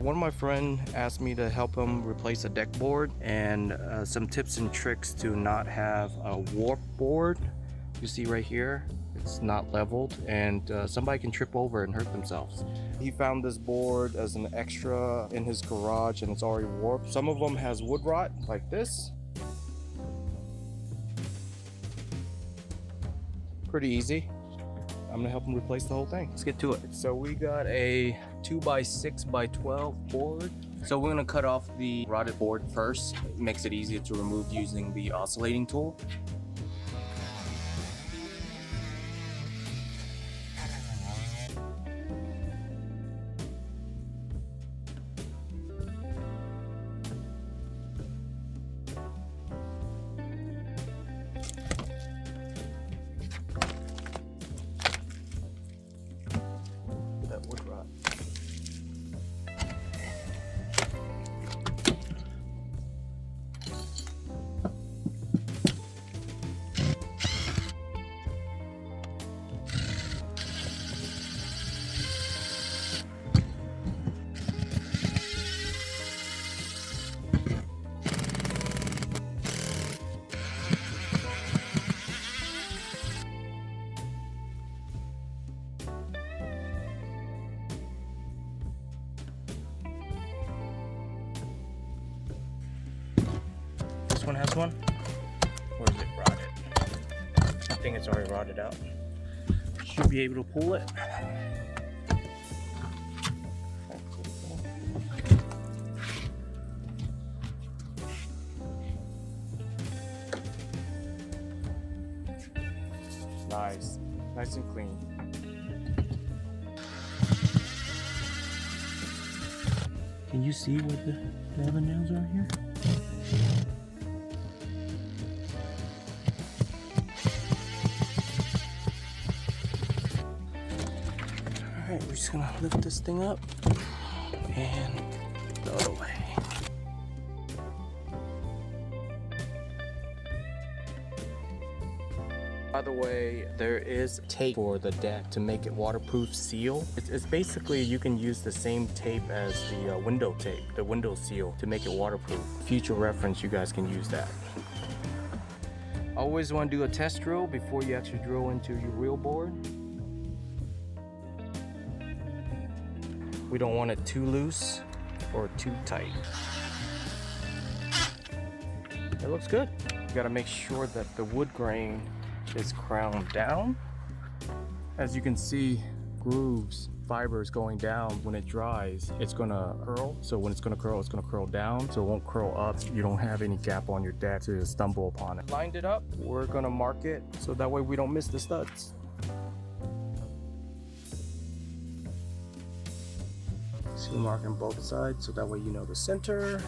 One of my friends asked me to help him replace a deck board, and some tips and tricks to not have a warp board. You see right here, it's not leveled, and somebody can trip over and hurt themselves. He found this board as an extra in his garage, and it's already warped. Some of them has wood rot like this. Pretty easy. I'm gonna help him replace the whole thing. Let's get to it. So we got a 2x6x12 board. So we're gonna cut off the rotted board first. It makes it easier to remove using the oscillating tool. That wood rot. This one has one? Or is it rotted? I think it's already rotted out. Should be able to pull it. Nice. Nice and clean. Can you see what the other nails are here? Alright, we're just gonna lift this thing up and throw it away. By the way, there is tape for the deck to make it waterproof seal. It's basically, you can use the same tape as the window tape, the window seal, to make it waterproof. Future reference, you guys can use that. Always want to do a test drill before you actually drill into your real board. We don't want it too loose or too tight. It looks good. You gotta make sure that the wood grain is crowned down. As you can see, grooves, fibers going down. When it dries, it's gonna curl. So when it's gonna curl down, so it won't curl up. You don't have any gap on your deck to stumble upon it. Lined it up, we're gonna mark it so that way we don't miss the studs. So you mark on both sides so that way you know the center.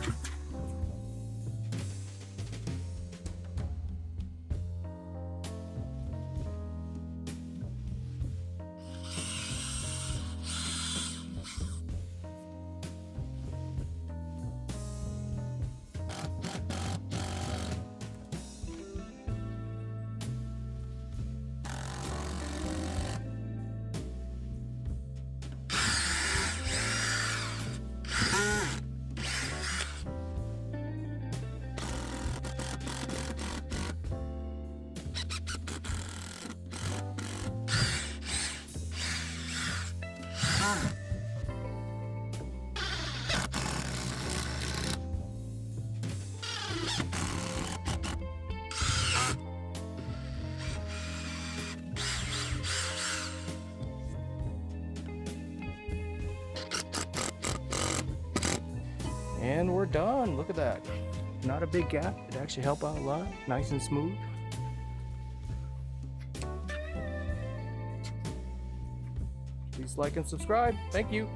And we're done. Look at that. Not a big gap. It actually helped out a lot. Nice and smooth. Please like and subscribe. Thank you.